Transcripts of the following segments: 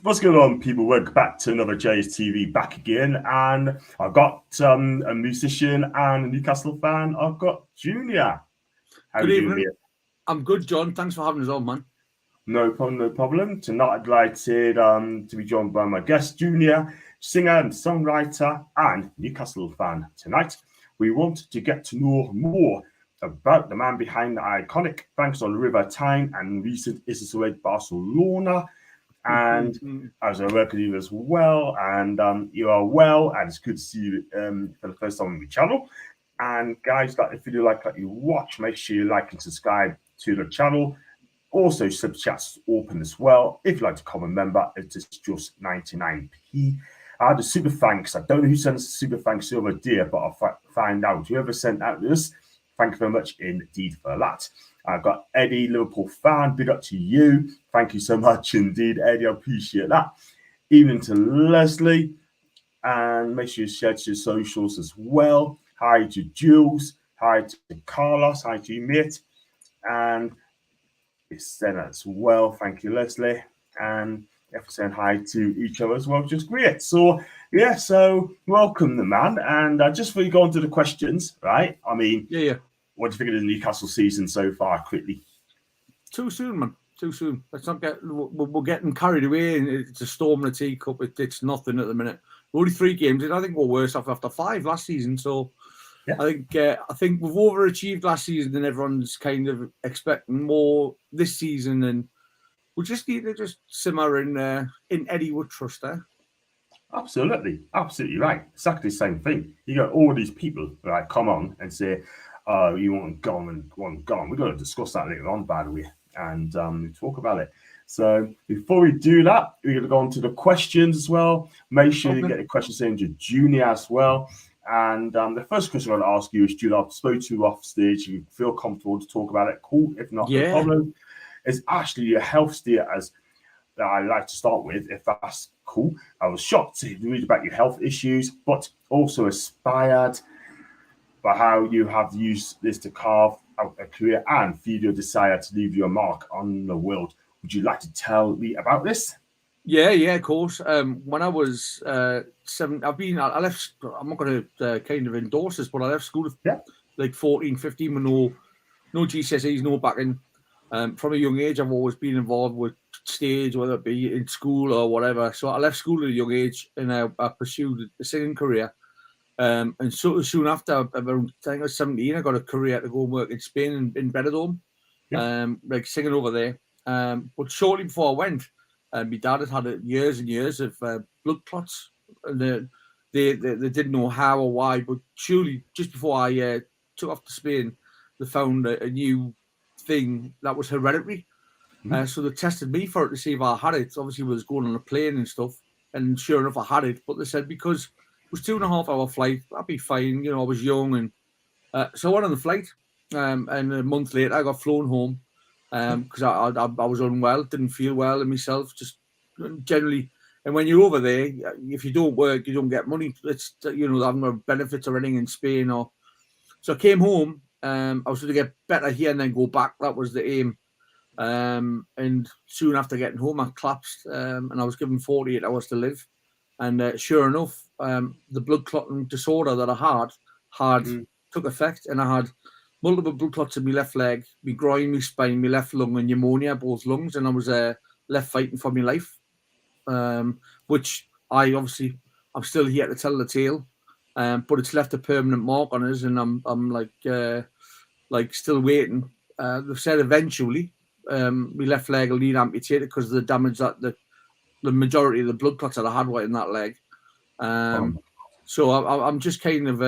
What's going on, people? We're back to another Jstv back again, and I've got a musician and a Newcastle fan. I've got Junior. How good evening. Doing, I'm good, John. Thanks for having us on, man. No problem, no problem. Tonight I'm delighted to be joined by my guest, Junior, singer and songwriter and Newcastle fan. Tonight we want to get to know more about the man behind the iconic Thanks on River Tyne and recent Isosaway Barcelona. And as I work with you as well, and you are well, and it's good to see you for the first time on the channel. And guys, like if you like you watch, make sure you like and subscribe to the channel. Also, sub chats open as well. If you'd like to become a member, it is just 99p. I had a super thanks. I don't know who sent us a super thanks over dear, but I'll find out. Whoever sent out this, thank you very much indeed for that. I've got Eddie, Liverpool fan. Big up to you. Thank you so much indeed, Eddie. I appreciate that. Evening to Leslie. And make sure you share to your socials as well. Hi to Jules. Hi to Carlos. Hi to you, mate. And it's sent as well. Thank you, Leslie. And for saying hi to each other as well, which is great. So, yeah, so welcome the man. And just before you go on to the questions, right? I mean, yeah. What do you think of the Newcastle season so far, quickly? Too soon, man. Too soon. Let's not get. We're getting carried away, and it's a storm in a teacup. It's nothing at the minute. Only 3 games, and I think we're worse off after 5 last season. So, yeah. I think we've overachieved last season, and everyone's kind of expecting more this season, and we just need to just simmer in Eddie Wood trust there. Absolutely right. Exactly the same thing. You got all these people right come on and say, you want gone and want gone. We're going to discuss that later on, by the way, and talk about it. So before we do that, we're going to go on to the questions as well. Make sure you get the questions in to Junior as well. And the first question I'm going to ask you is, Junior, I've spoken to you off stage. You feel comfortable to talk about it? Cool. If not, no problem. It's actually your health status that I like to start with, if that's cool. I was shocked to read about your health issues, but also inspired by how you have used this to carve out a career and feed your desire to leave your mark on the world. Would you like to tell me about this? Yeah, of course. When I was 7, I left, I'm not going to kind of endorse this, but I left school at like 14, 15 with no GCSEs, no backing. From a young age, I've always been involved with stage, whether it be in school or whatever. So I left school at a young age, and I pursued a singing career. And so soon after, around, I think I was 17, I got a career to go and work in Spain in Benidorm, like singing over there. But shortly before I went, my dad had years and years of blood clots, and they didn't know how or why. But surely, just before I took off to Spain, they found a new thing that was hereditary. So they tested me for it to see if I had it. Obviously, I was going on a plane and stuff, and sure enough, I had it. But they said because it was 2.5-hour flight, I'd be fine. You know, I was young, and so I went on the flight. And a month later, I got flown home because I was unwell, didn't feel well in myself, just generally. And when you're over there, if you don't work, you don't get money. It's there are no benefits or anything in Spain. So I came home. I was going to get better here and then go back. That was the aim. And soon after getting home, I collapsed, and I was given 48 hours to live. And sure enough, the blood clotting disorder that I had took effect, and I had multiple blood clots in my left leg, my groin, my spine, my left lung, and pneumonia, both lungs, and I was left fighting for my life. Which I'm still here to tell the tale, but it's left a permanent mark on us, and I'm like still waiting. They've said eventually my left leg will need amputated because of the damage that the majority of the blood clots that I had were in that leg. So I'm just kind of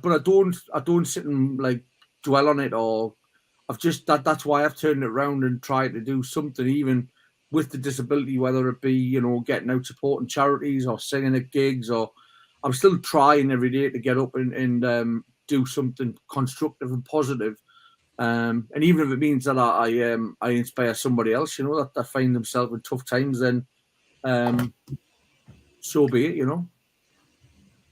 but I don't sit and like dwell on it, or I've just that's why I've turned it around and tried to do something even with the disability, whether it be getting out supporting charities or singing at gigs, or I'm still trying every day to get up and do something constructive and positive. And even if it means that I inspire somebody else, that find themselves in tough times, then so be it,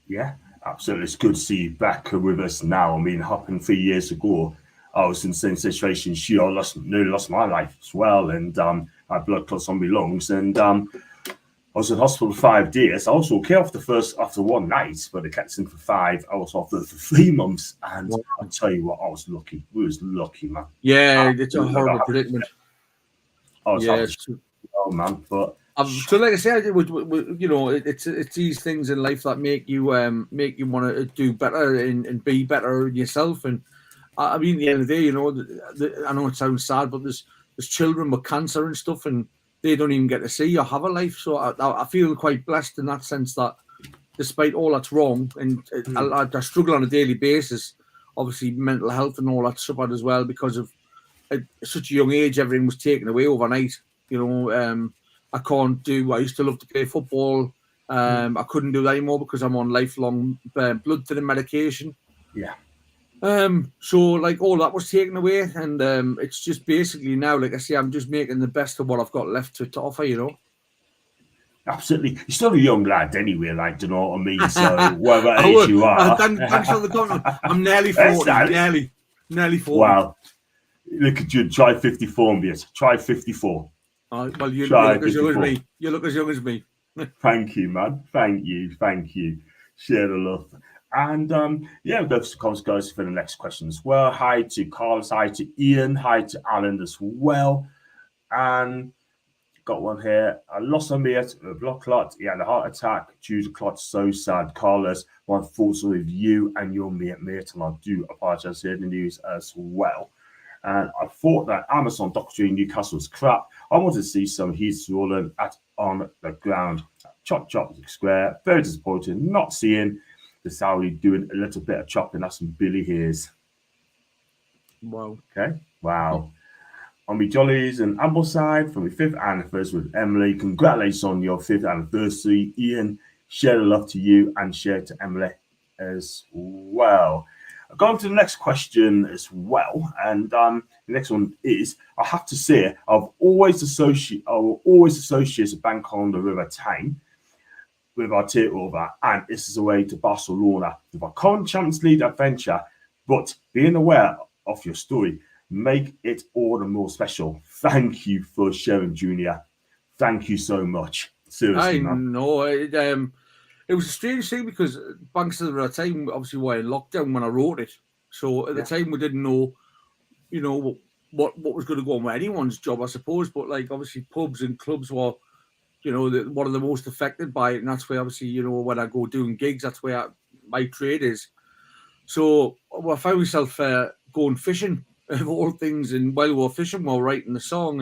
Yeah, absolutely. It's good to see you back with us now. I mean, happened 3 years ago. I was in the same situation. I nearly lost my life as well, and I had blood clots on my lungs. And I was in hospital for 5 days. I was okay after one night, but they kept us in for 5. I was off for 3 months, and I'll tell you what, I was lucky. We was lucky, man. Yeah, it's a horrible predicament. Oh man, but so like I said, you know, it's these things in life that make you want to do better and be better yourself. And I mean, at the end of the day, you know, I know it sounds sad, but there's children with cancer and stuff, and they don't even get to see or have a life. So I feel quite blessed in that sense that despite all that's wrong, and I struggle on a daily basis, obviously mental health and all that suffered as well because of at such a young age, everything was taken away overnight. You know, I can't do. I used to love to play football. I couldn't do that anymore because I'm on lifelong blood thinning medication. Yeah. So like all that was taken away, and it's just basically now, like I say, I'm just making the best of what I've got left to offer. You know. Absolutely. You're still a young lad anyway, like, do you know what I mean? So whatever age you are. Thanks for the compliment. I'm nearly 40. Nearly 40. Wow. Look at you. Try 54, mate. Try 54. Well, you look as young as me. You look as young as me. Thank you, man. Thank you. Share the love. And yeah, we'll go to the comments, guys, for the next question as well. Hi to Carlos. Hi to Ian. Hi to Alan as well. And got one here. I lost a mate with a blood clot. He had a heart attack due to clot. So sad. Carlos, my thoughts are with you and your mate. And I do apologize for the news as well. And I thought that Amazon documentary in Newcastle was crap. I wanted to see some heats rolling on the ground. Chop square. Very disappointed. Not seeing the Saudi doing a little bit of chopping. That's some Billy Hayes. Wow. Okay. Wow. On me jollies and Ambleside from the 5th anniversary with Emily. Congratulations on your 5th anniversary, Ian. Share the love to you and share to Emily as well. I've gone to the next question as well, and the next one is: I have to say, I will always associate a bank on the River Tyne with our takeover, and this is a way to Barcelona with our current Champions League adventure. But being aware of your story make it all the more special. Thank you for sharing, Junior. Thank you so much. Seriously, man. know. It was a strange thing because Banks of the River Tyne obviously were in lockdown when I wrote it. So at the time we didn't know, you know, what was going to go on with anyone's job, I suppose. But like obviously pubs and clubs were, you know, one of the most affected by it. And that's where obviously, you know, when I go doing gigs, that's where my trade is. So I found myself going fishing of all things. And while we were fishing, we were writing the song.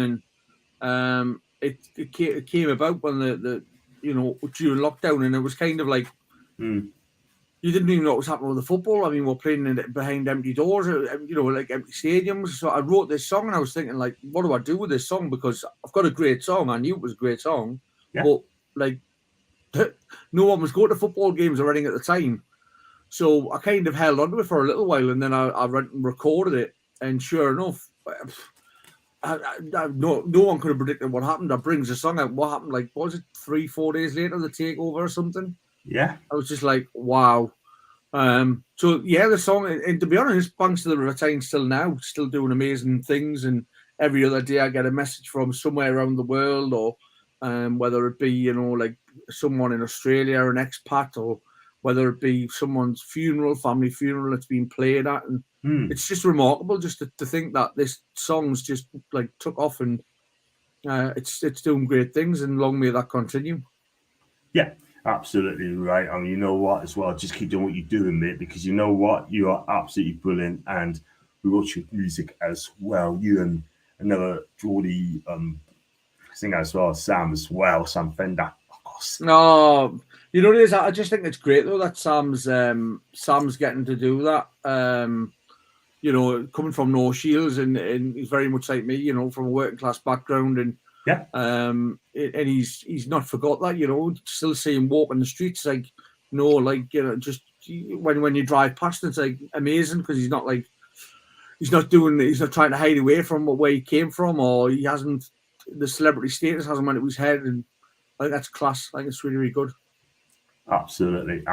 And it came about when the you know, during lockdown, and it was kind of like you didn't even know what was happening with the football. I mean, we're playing behind empty doors, you know, like empty stadiums. So I wrote this song, and I was thinking, like, what do I do with this song? Because I've got a great song. I knew it was a great song, but like, no one was going to football games or anything at the time. So I kind of held on to it for a little while, and then I went and recorded it. And sure enough, no one could have predicted what happened. I brings the song out. What happened? Like, was it 3-4 days later, the takeover or something? Yeah. I was just like, wow. So yeah, the song, and to be honest, Banks of the River Tyne still doing amazing things. And every other day I get a message from somewhere around the world, or whether it be, you know, like someone in Australia, an expat, or whether it be someone's family funeral that's been played at. And it's just remarkable just to think that this song's just like took off, and it's doing great things, and long may that continue. Yeah, absolutely right. I mean, you know what, as well, just keep doing what you're doing, mate, because you know what, you are absolutely brilliant, and we watch your music as well. You and another Geordie singer as well, Sam Fender, of course. No, you know what it is? I just think it's great though that Sam's getting to do that. You know, coming from North Shields, and he's very much like me, you know, from a working class background, and and he's not forgot that, you know, still see him walking the streets, like, you know, like, you know, just when you drive past, it's like amazing because he's not trying to hide away from where he came from, or he hasn't, the celebrity status hasn't went to his head, and I think that's class. I think it's really, really good. Absolutely.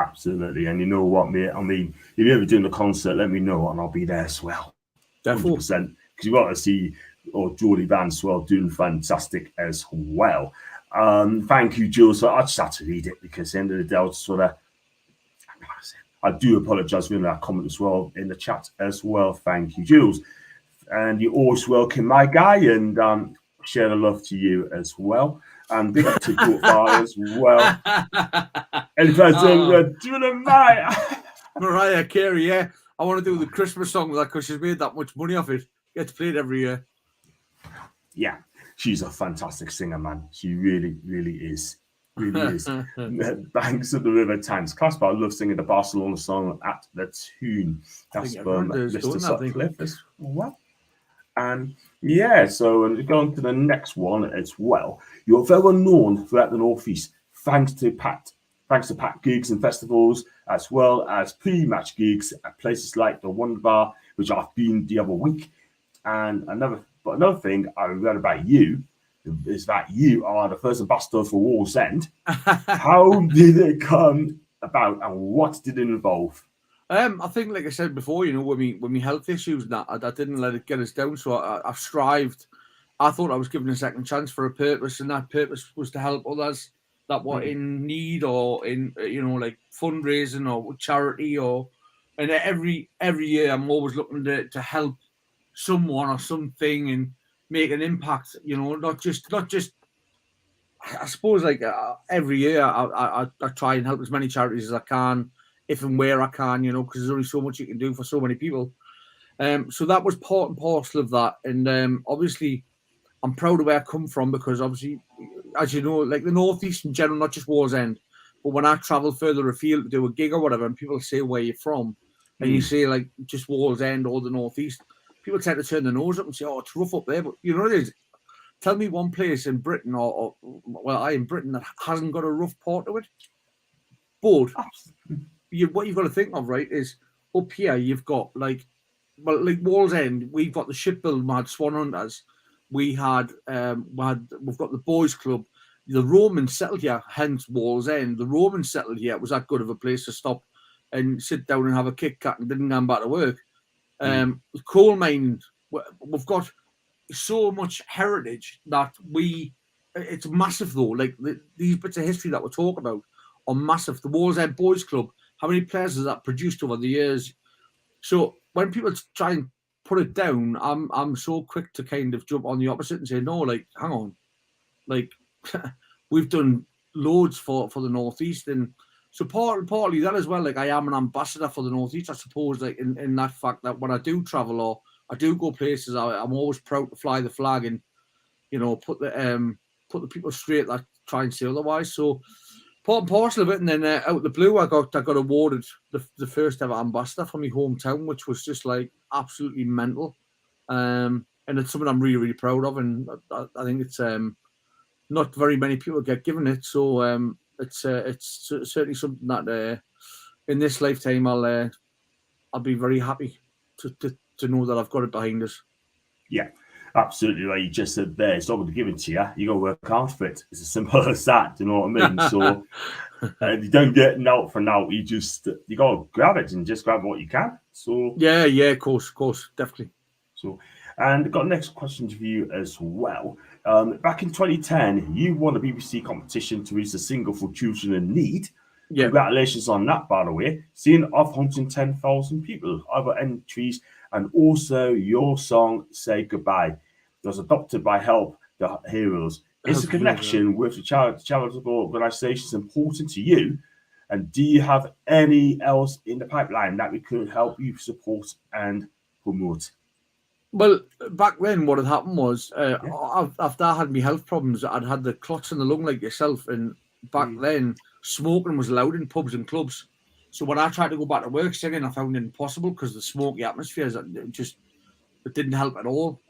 And you know what, mate? I mean, if you're ever doing a concert, let me know, and I'll be there as well. Definitely. 100%. Because you got to see Geordie Van as well doing fantastic as well. Thank you, Jules. So I just had to read it because at the end of the day, I was sort of. I do apologise for that comment as well in the chat as well. Thank you, Jules. And you always welcome my guy and share the love to you as well. And big up to Court Fire as well. And person doing a night. Mariah Carey, yeah. I want to do the Christmas song with that because she's made that much money off it. Get to play it every year. Yeah, she's a fantastic singer, man. She really, really is. Really is. Banks of the River Tyne class, but I love singing the Barcelona song at the tune. That's from Mr. Sutcliffe as well. And yeah, so and going to the next one as well. You're very well known throughout the Northeast, thanks to packed gigs and festivals, as well as pre-match gigs at places like the Wonder Bar, which I've been the other week. And another thing I read about you is that you are the first ambassador for Wallsend. How did it come about, and what did it involve? I think, like I said before, you know, when we health issues and that, I didn't let it get us down. So I strived. I thought I was given a second chance for a purpose, and that purpose was to help others that were in need or in, you know, like fundraising or charity and every year I'm always looking to help someone or something and make an impact, you know, not just I suppose like every year I try and help as many charities as I can, if and where I can, you know, because there's only so much you can do for so many people. So that was part and parcel of that. And obviously I'm proud of where I come from, because obviously, as you know, like the Northeast in general, not just Wallsend, but when I travel further afield to do a gig or whatever, and people say where you're from, and you say like just Wallsend or the Northeast, people tend to turn their nose up and say, "Oh, it's rough up there." But you know what it is? Tell me one place in Britain in Britain that hasn't got a rough part to it. But what you've got to think of, right, is up here you've got like Wallsend, we've got the shipbuilding, we had Swan Hunters, we've got the boys club, the Romans settled here, hence Wallsend. The Romans settled here. It was that good of a place to stop and sit down and have a Kit Kat and didn't go back to work. The coal mine, we've got so much heritage that it's massive though. Like these bits of history that we're talking about are massive. The Wallsend Boys Club, how many players has that produced over the years? So when people try and put it down, I'm so quick to kind of jump on the opposite and say, no, like, hang on. Like, we've done loads for the Northeast. And so partly that as well, like I am an ambassador for the Northeast, I suppose, like in that fact that when I do travel or I do go places, I'm always proud to fly the flag and, you know, put the people straight that try and say otherwise. So part and parcel of it, and then out of the blue, I got awarded the first ever ambassador for my hometown, which was just like absolutely mental, and it's something I'm really, really proud of, and I think it's not very many people get given it, so it's certainly something that in this lifetime I'll be very happy to know that I've got it behind us. Yeah. Absolutely, like you just said there, it's not going to give it to you. You got to work hard for it. It's as simple as that. You know what I mean? So you don't get now for now. You got to grab it and just grab what you can. So yeah, of course, definitely. So, and I've got the next question for you as well. Back in 2010, you won a BBC competition to release a single for children in need. Yeah. Congratulations on that, by the way. Seeing off 110,000 people, other entries, and also your song "Say Goodbye" was adopted by Help the Heroes. Is the connection with the charitable organisations important to you? And do you have any else in the pipeline that we could help you support and promote? Well, back then, what had happened was after I had my health problems, I'd had the clots in the lung like yourself, and back then smoking was allowed in pubs and clubs. So when I tried to go back to work singing, I found it impossible because the smoky atmospheres it didn't help at all.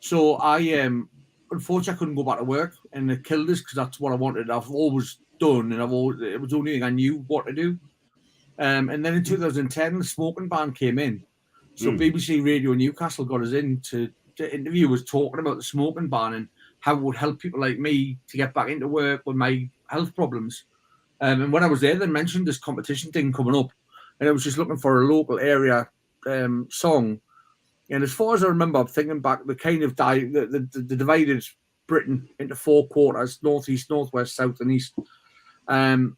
So I unfortunately I couldn't go back to work, and it killed us because that's what I wanted. I've always done, and it was the only thing I knew what to do. And then in 2010, the smoking ban came in. So BBC Radio Newcastle got us in to interview us talking about the smoking ban and how it would help people like me to get back into work with my health problems. And when I was there, they mentioned this competition thing coming up, and I was just looking for a local area song. And as far as I remember, I'm thinking back, the kind of the divided Britain into 4 quarters: northeast, northwest, south, and east. And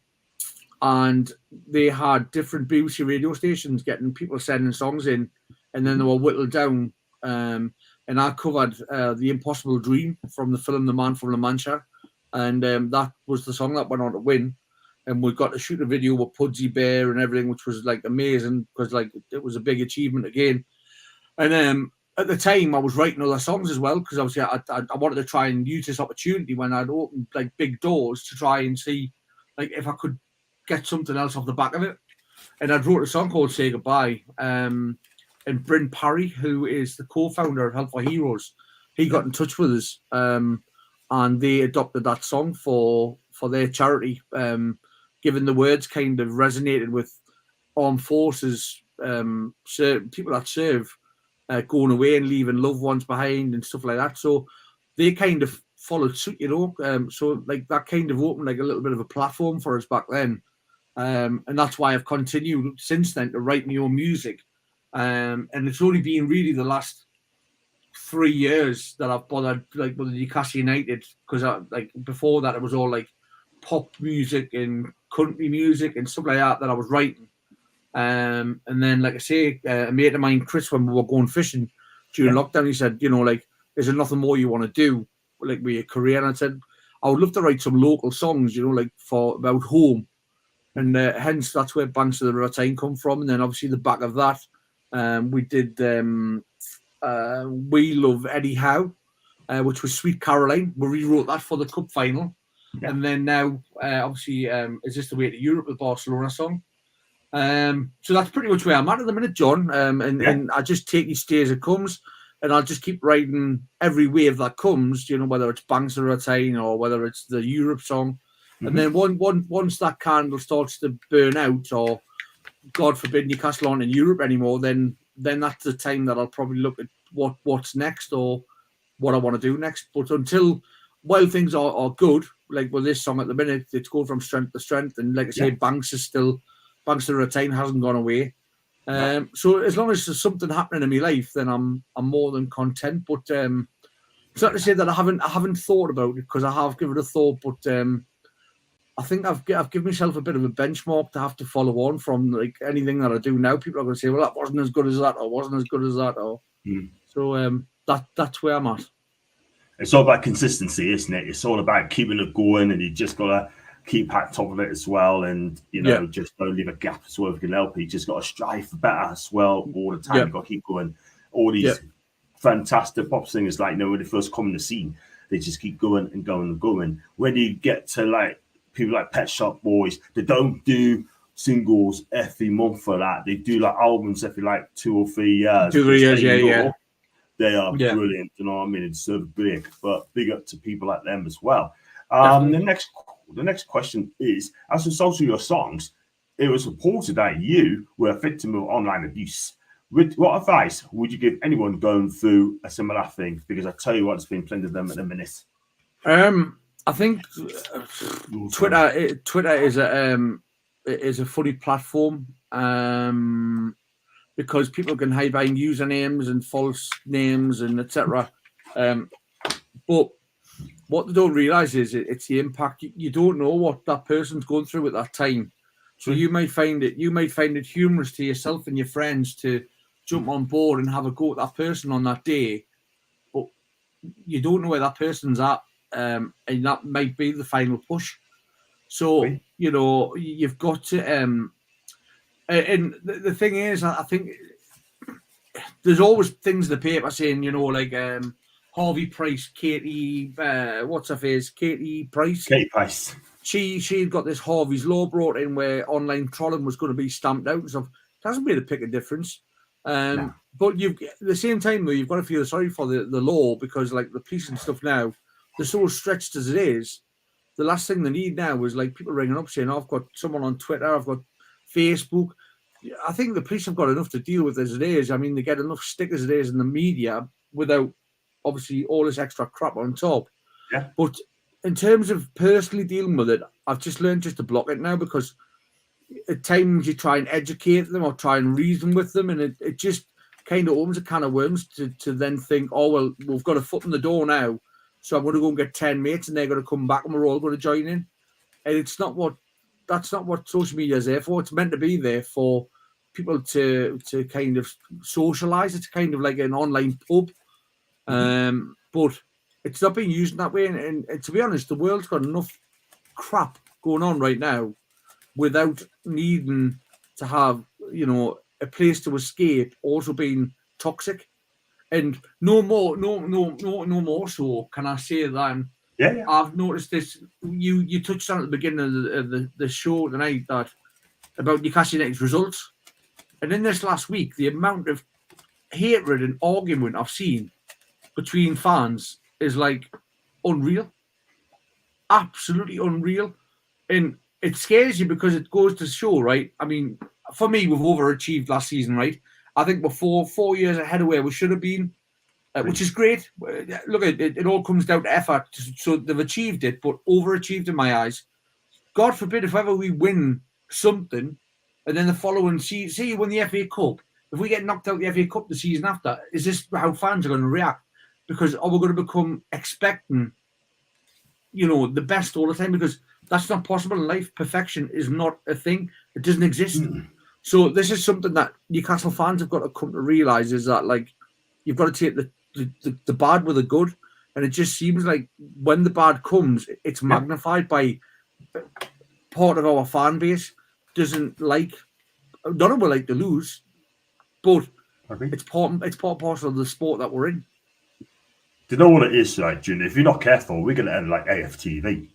they had different BBC radio stations getting people sending songs in, and then they were whittled down. And I covered The Impossible Dream from the film The Man from La Mancha, and that was the song that went on to win. And we got to shoot a video with Pudsey Bear and everything, which was like amazing because like it was a big achievement again. And at the time, I was writing other songs as well because obviously I wanted to try and use this opportunity when I'd opened like big doors to try and see like if I could get something else off the back of it. And I'd wrote a song called Say Goodbye. And Bryn Parry, who is the co-founder of Help for Heroes, he got in touch with us, and they adopted that song for their charity, given the words kind of resonated with armed forces, people that serve, going away and leaving loved ones behind and stuff like that. So they kind of followed suit, you know. So like that kind of opened like a little bit of a platform for us back then. And that's why I've continued since then to write my own music. And it's only been really the last 3 years that I've bothered like with Newcastle United, because like before that it was all like pop music and country music and stuff like that I was writing. And then like I say, a mate of mine, Chris, when we were going fishing during lockdown, he said, you know, like, is there nothing more you want to do like with your career? And I said, I would love to write some local songs, you know, like about home. And hence that's where Banks of the River Tyne come from. And then obviously the back of that, we did We Love Eddie Howe, which was Sweet Caroline. We rewrote that for the cup final. Yeah. And then now, obviously, Is This the Way to Europe, the Barcelona song. So that's pretty much where I'm at the minute, John. And I just take each day as it comes, and I'll just keep writing every wave that comes, you know, whether it's Banks of the River Tyne or whether it's the Europe song. And then once that candle starts to burn out, or God forbid Newcastle aren't in Europe anymore, then that's the time that I'll probably look at what's next or what I want to do next. But while things are good, like with this song at the minute, it's going from strength to strength. And like I say, Banks of the River Tyne hasn't gone away. So as long as there's something happening in my life, then I'm more than content. But it's not to say that I haven't thought about it, because I have given it a thought. But I think I've given myself a bit of a benchmark to have to follow on from. Like anything that I do now, people are going to say, well, that wasn't as good as that, or wasn't as good as that, or so that's where I'm at. It's all about consistency, isn't it? It's all about keeping it going, and you just got to keep at top of it as well. And, you know, just don't leave a gap as well if you can help. You just got to strive for better as well all the time. You've got to keep going. All these fantastic pop singers, like, you know, when they first come in the scene, they just keep going and going and going. When you get to, like, people like Pet Shop Boys, they don't do singles every month for that. They do, like, albums every, like, 2 or 3 years. 2 or 3 years, They are brilliant, you know what I mean? It's so big, but big up to people like them as well. The next question is, as a result of your songs, it was reported that you were a victim of online abuse. What advice would you give anyone going through a similar thing? Because I tell you what, there's been plenty of them at the minute. I think Twitter is a funny platform, because people can hide behind usernames and false names and etc. But what they don't realize is it's the impact. You don't know what that person's going through at that time, so you might find it humorous to yourself and your friends to jump on board and have a go at that person on that day, but you don't know where that person's at, and that might be the final push. So you know you've got to. And the thing is, I think there's always things in the paper saying, you know, like Harvey Price, Katie, what's her face? Katie Price. Katie Price. She'd got this Harvey's Law brought in where online trolling was going to be stamped out and stuff. It hasn't made a pick of difference. No. But at the same time, though, you've got to feel sorry for the law, because like the police and stuff now, they're so stretched as it is. The last thing they need now is like people ringing up saying, oh, I've got someone on Twitter, I've got Facebook. I think the police have got enough to deal with as it is. I mean, they get enough stick as it is in the media without obviously all this extra crap on top. Yeah. But in terms of personally dealing with it, I've just learned just to block it now, because at times you try and educate them or try and reason with them, and it just kind of opens a can of worms to then think, oh, well, we've got a foot in the door now. So I'm going to go and get 10 mates and they're going to come back and we're all going to join in. And that's not what social media is there for. It's meant to be there for people to kind of socialize. It's kind of like an online pub. But it's not being used in that way. And to be honest, the world's got enough crap going on right now without needing to have, a place to escape also being toxic. And no more so can I say than I've noticed this. You touched on at the beginning of the show tonight that about Newcastle United's results. And in this last week, the amount of hatred and argument I've seen between fans is like unreal. Absolutely unreal. And it scares you because it goes to show, right? I mean, for me, we've overachieved last season, right? I think we're 4 years ahead of where we should have been, which is great. Look, it all comes down to effort. So they've achieved it, but overachieved in my eyes. God forbid if ever we win something and then the following see you win the FA Cup. If we get knocked out the FA Cup the season after, is this how fans are going to react? Because are we going to become expecting, the best all the time? Because that's not possible in life. Perfection is not a thing. It doesn't exist. So this is something that Newcastle fans have got to come to realise is that, like, you've got to take the bad with the good. And it just seems like when the bad comes, it's magnified by part of our fan base doesn't like, none of them like to lose, but it's part and parcel of the sport that we're in. Do you know what it is, like, June? If you're not careful, we're going to end like AFTV.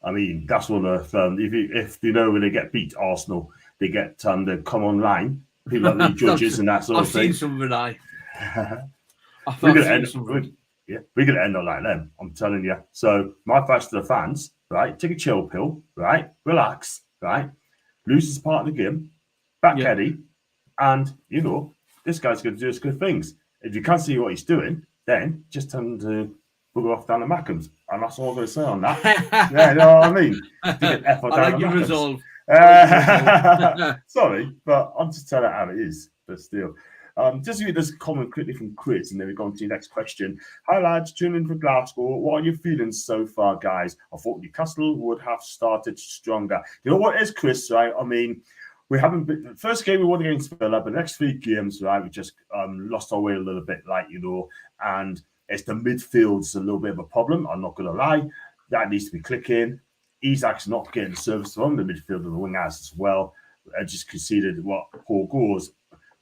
I mean, that's one of if when they get beat Arsenal, they get they come online, people like the judges and that sort of thing. I've seen some of it. We're going to end up like them. I'm telling you. So my advice to the fans, right? Take a chill pill, right? Relax, right? Lose his part of the game, back Eddie, and this guy's going to do his good things. If you can't see what he's doing, then just tell him to bugger off down the Mackhams. And that's all I'm going to say on that. Yeah, you know what I mean? I like your resolve. Sorry, but I'm just telling it how it is. But still. Just read this comment quickly from Chris, and then we go on to the next question. Hi, lads. Tuning in for Glasgow. What are your feelings so far, guys? I thought Newcastle would have started stronger. You know what it is, Chris, right? I mean, we haven't been... The first game we won against Villa, but the next 3 games, right, we just lost our way a little bit, and it's the midfield's a little bit of a problem. I'm not going to lie. That needs to be clicking. Isak's not getting service from the midfield and the wingers as well. I just conceded, 4 goals.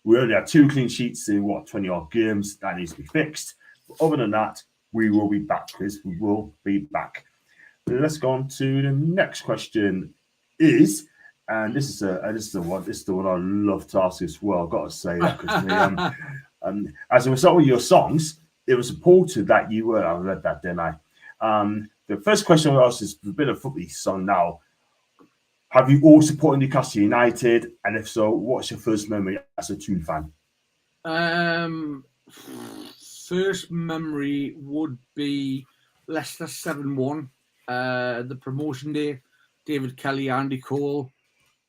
We only had 2 clean sheets in 20-odd games. That needs to be fixed. But other than that, we will be back, Chris. We will be back. Let's go on to the next question. This is the one I love to ask as well. I've got to say that because as a result of your songs, it was reported that you were. I read that, didn't I? The first question I asked is a bit of a footy song now. Have you all supported Newcastle United? And if so, what's your first memory as a Toon fan? First memory would be Leicester 7-1, the promotion day, David Kelly, Andy Cole.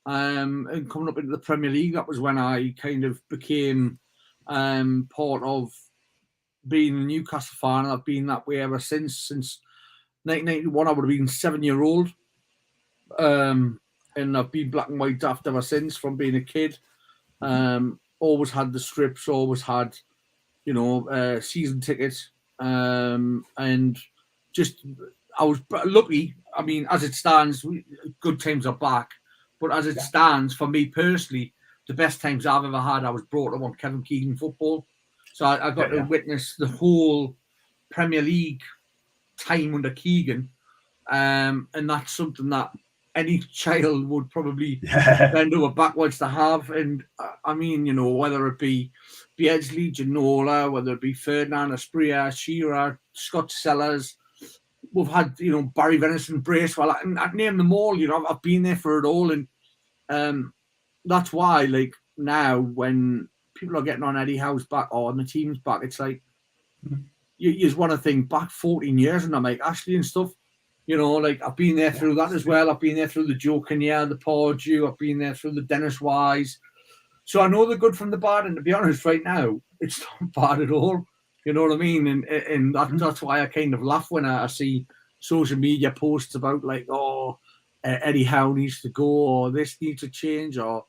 And coming up into the Premier League, that was when I kind of became part of being a Newcastle fan. I've been that way ever since 1991. I would have been 7-year-old. And I've been black and white daft ever since from being a kid. Always had the strips, always had, season tickets. And just, I was lucky. I mean, as it stands, good times are back. But as it stands, for me personally, the best times I've ever had, I was brought up on Kevin Keegan football. So I got to witness the whole Premier League time under Keegan. And that's something that any child would probably bend over backwards to have. And I mean, whether it be Beardsley, Ginola, whether it be Ferdinand, Asprilla, Shearer, Scott Sellers, we've had, Barry Venison, Bracewell, I'd name them all, I've been there for it all. And that's why, like, now when people are getting on Eddie Howe's back or on the team's back, it's like, you just want to think back 14 years and I'm like, Ashley and stuff. Like I've been there through that as well. I've been there through the Joe Kinnear, the Pordew. I've been there through the Dennis Wise. So I know the good from the bad. And to be honest, right now, it's not bad at all. You know what I mean? And that's why I kind of laugh when I see social media posts about like, oh, Eddie Howe needs to go, or this needs to change, or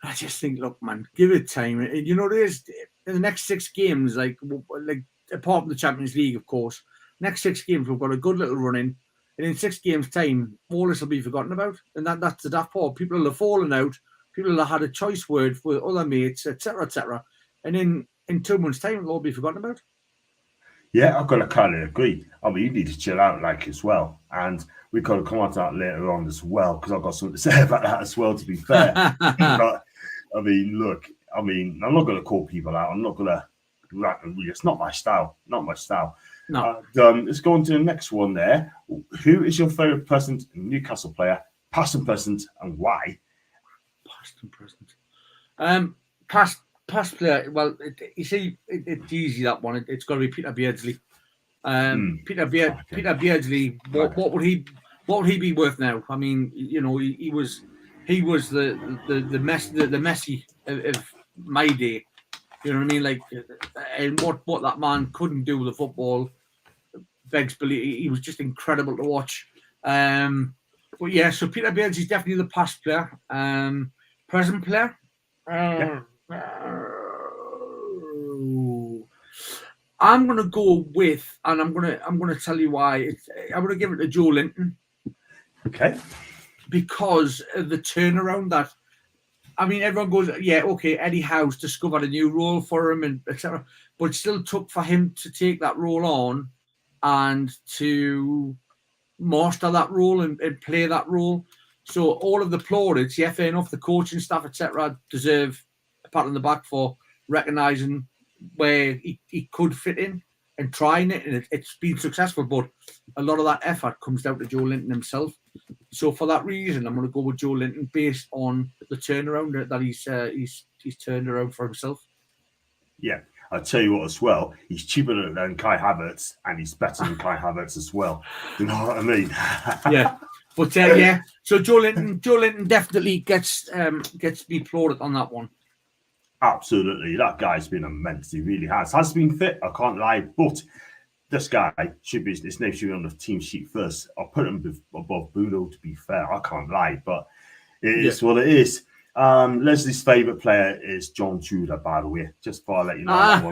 I just think, look, man, give it time. And you know, there's in the next 6 games, like apart from the Champions League, of course, next 6 games we've got a good little run in, and in 6 games' time, all this will be forgotten about, and that's the daft part. People will have fallen out, people will have had a choice word with other mates, etc., and in 2 months' time, it'll all be forgotten about. Yeah, I've got to kind of agree. I mean, you need to chill out, like, as well. And we've got to come on to that later on as well, because I've got something to say about that as well, to be fair. But, I mean, look, I'm not going to call people out. I'm not going to, it's not my style. Not my style. No. Let's go on to the next one there. Who is your favourite present Newcastle player, past and present, and why? Past and present. Past player, well, you see, it's easy, that one. It's got to be Peter Beardsley. Peter Beardsley. What would he be worth now? I mean, you know, he was the Messi of my day. You know what I mean? Like, and what that man couldn't do with the football begs belief. He was just incredible to watch. But yeah, so Peter Beardsley's definitely the past player. Present player. I'm gonna go with, and I'm gonna tell you why. I'm gonna give it to Joe Linton. Okay. Because of the turnaround that, I mean, everyone goes, yeah, okay, Eddie Howe's discovered a new role for him and etc. But it still took for him to take that role on and to master that role and play that role. So all of the plaudits, yeah, fair enough, the coaching staff, etc., deserve a pat on the back for recognising where he could fit in and trying it, and it's been successful. But a lot of that effort comes down to Joe Linton himself. So for that reason, I'm going to go with Joe Linton based on the turnaround that he's turned around for himself. Yeah, I'll tell you what as well. He's cheaper than Kai Havertz, and he's better than Kai Havertz as well. You know what I mean? Yeah, but yeah. So Joe Linton definitely gets me applauded on that one. Absolutely, that guy's been immense. He really has. Has been fit, I can't lie, but this guy should be. His name should be on the team sheet first. I'll put him above Bruno. To be fair, I can't lie, but it is what it is. Leslie's favourite player is John Tudor, by the way. Just before I let you know that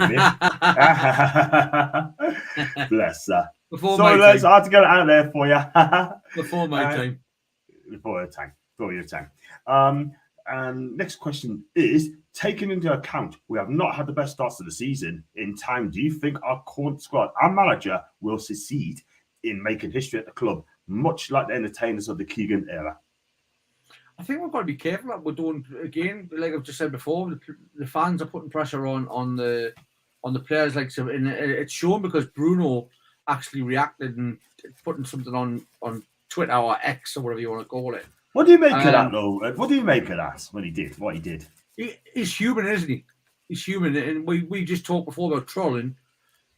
one, bless her. Sorry, Les, I had to get it out there for you. Before my time. Before your time. And next question is, taking into account we have not had the best starts of the season in time, do you think our current squad and manager will succeed in making history at the club, much like the entertainers of the Keegan era? I think we've got to be careful that we don't, again, like I've just said before, the fans are putting pressure on the players. Like, so, and it's shown because Bruno actually reacted and putting something on Twitter or X or whatever you want to call it. What do you make of that, though? What do you make of that when he did what he did? He's human, isn't he? He's human. And we just talked before about trolling.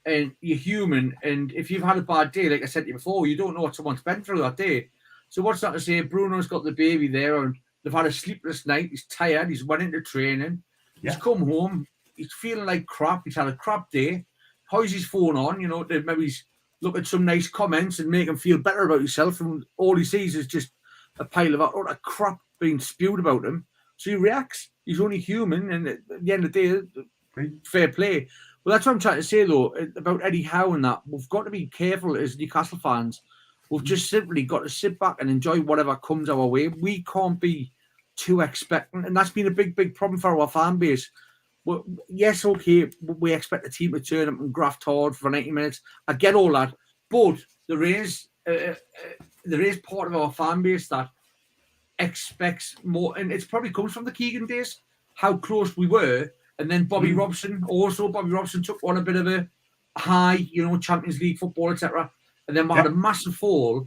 And you're human. And if you've had a bad day, like I said to you before, you don't know what someone's been through that day. So what's that to say? Bruno's got the baby there and they've had a sleepless night. He's tired. He's went into training. He's come home. He's feeling like crap. He's had a crap day. How's his phone on? You know, maybe he's look at some nice comments and make him feel better about himself. And all he sees is just a pile of utter crap being spewed about him. So he reacts. He's only human, and at the end of the day, fair play. Well, that's what I'm trying to say, though, about Eddie Howe and that. We've got to be careful as Newcastle fans. We've just simply got to sit back and enjoy whatever comes our way. We can't be too expectant, and that's been a big, big problem for our fan base. Well, yes, okay, we expect the team to turn up and graft hard for 90 minutes. I get all that, but there is part of our fan base that expects more, and it probably comes from the Keegan days, how close we were, and then Bobby Robson took on a bit of a high, you know, Champions League football, etc., and then we had a massive fall,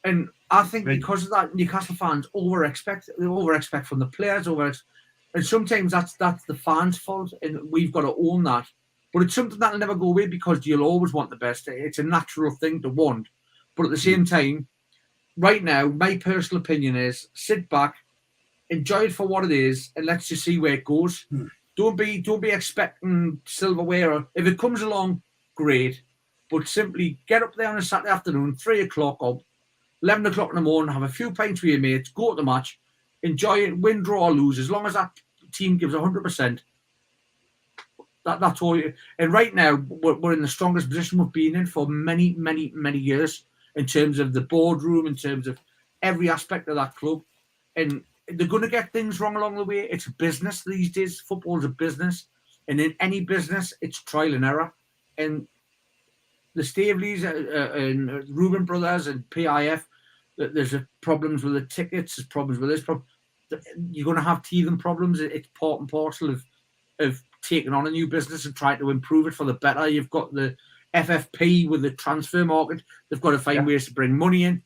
and I think because of that, Newcastle fans over expect from the players, and sometimes that's the fans' fault, and we've got to own that. But it's something that'll never go away because you'll always want the best. It's a natural thing to want, but at the same time, right now, my personal opinion is sit back, enjoy it for what it is, and let's just see where it goes. Don't be expecting silverware. If it comes along, great. But simply get up there on a Saturday afternoon, 3 o'clock or 11 o'clock in the morning, have a few pints with your mates, go to the match, enjoy it, win, draw, or lose. As long as that team gives 100%, that's all. And right now, we're in the strongest position we've been in for many, many, many years in terms of the boardroom, in terms of every aspect of that club. And they're going to get things wrong along the way. It's a business these days. Football's a business. And in any business, it's trial and error. And the Staveleys and Reuben Brothers and PIF, there's problems with the tickets, there's problems with this. You're going to have teething problems. It's part and parcel of taking on a new business and trying to improve it for the better. You've got the FFP with the transfer market. They've got to find ways to bring money in.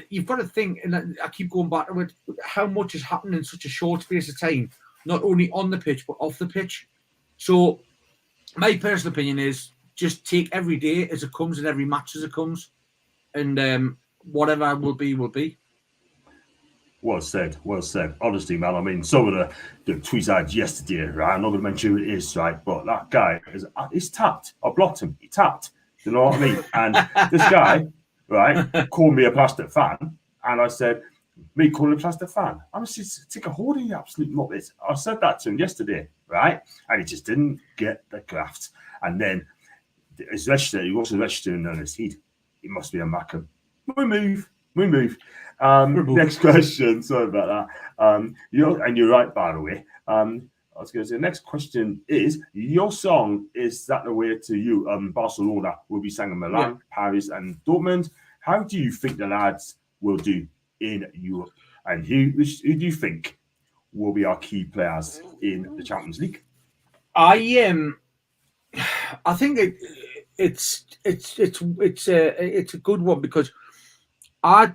You've got to think, and I keep going back to it, how much has happened in such a short space of time, not only on the pitch, but off the pitch. So my personal opinion is just take every day as it comes and every match as it comes. And whatever will be, will be. Well said, well said. Honestly, man, I mean, some of the tweets I had yesterday, right? I'm not going to mention who it is, right? But that guy, he's tapped. I blocked him. He tapped. You know what I mean? And this guy, right, called me a plastic fan. And I said, me calling a plastic fan? I was just take a hold of you, absolute muppet. I said that to him yesterday, right? And he just didn't get the graft. And then his register, he wasn't registering on his heat. He must be a Mackham. We move. Next question. Sorry about that. You're right, by the way. I was going to say, the next question is, your song, Is That the Way to You? Barcelona will be sang in Milan, Paris, and Dortmund. How do you think the lads will do in Europe? And who do you think will be our key players in the Champions League? I think it's a good one, because I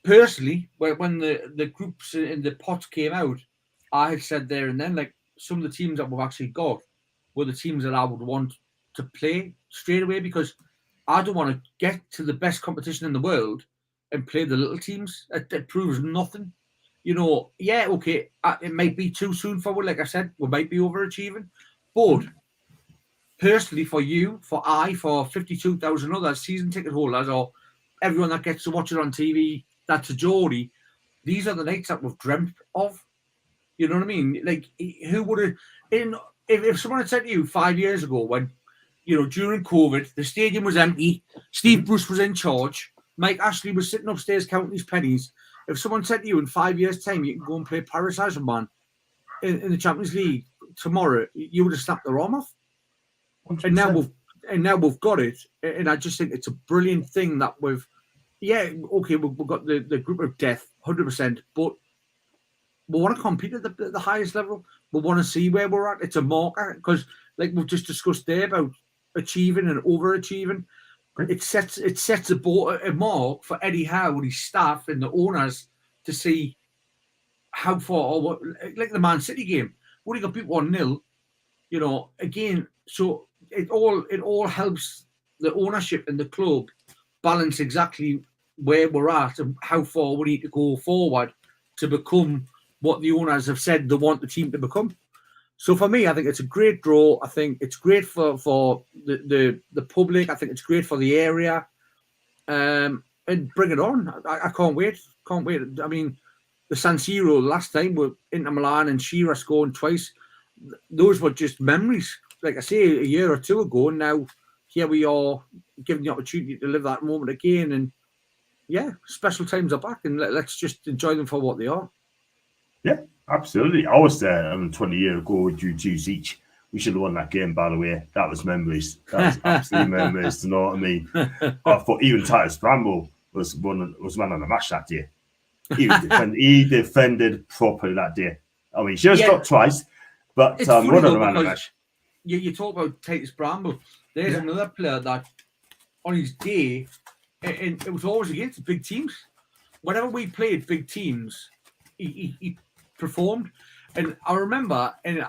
personally, when the groups in the pots came out, I had said there and then, like, some of the teams that we've actually got were the teams that I would want to play straight away, because I don't want to get to the best competition in the world and play the little teams. It proves nothing. You know, yeah, okay, it might be too soon forward. Like I said, we might be overachieving. But personally, for you, for 52,000 other season ticket holders, or everyone that gets to watch it on TV, that's a Geordie, these are the nights that we've dreamt of. You know what I mean? Like, who would have, if someone had said to you 5 years ago, when, you know, during COVID, the stadium was empty, Steve Bruce was in charge, Mike Ashley was sitting upstairs counting his pennies. If someone said to you in 5 years' time, you can go and play Paris Saint-Germain in the Champions League tomorrow, you would have snapped their arm off. 100%. And now we've got it. And I just think it's a brilliant thing that we've got the group of death, 100%, but we want to compete at the highest level. We want to see where we're at. It's a marker, because, like we've just discussed there about achieving and overachieving, it sets a mark for Eddie Howe and his staff and the owners to see how far, or what, like the Man City game, we only got beat 1-0, you know, again. So it all helps the ownership and the club balance exactly where we're at and how far we need to go forward to become what the owners have said they want the team to become. So for me, I think it's a great draw. I think it's great for the public. I think it's great for the area. And bring it on. I can't wait. Can't wait. I mean, the San Siro last time were Inter Milan and Shearer scoring twice. Those were just memories. Like I say, a year or two ago, and now here we are given the opportunity to live that moment again. And yeah, special times are back, and let's just enjoy them for what they are. Yeah, absolutely. I was there 20 years ago with you twos each. We should have won that game, by the way. That was memories. That was absolute memories. You know what I mean? I thought even Titus Bramble was man on the match that day. He defended properly that day. I mean, she has got twice, but one of the man of the match. You talk about Titus Bramble. There's another player that on his day, and it was always against big teams. Whenever we played big teams, he performed. And I remember, and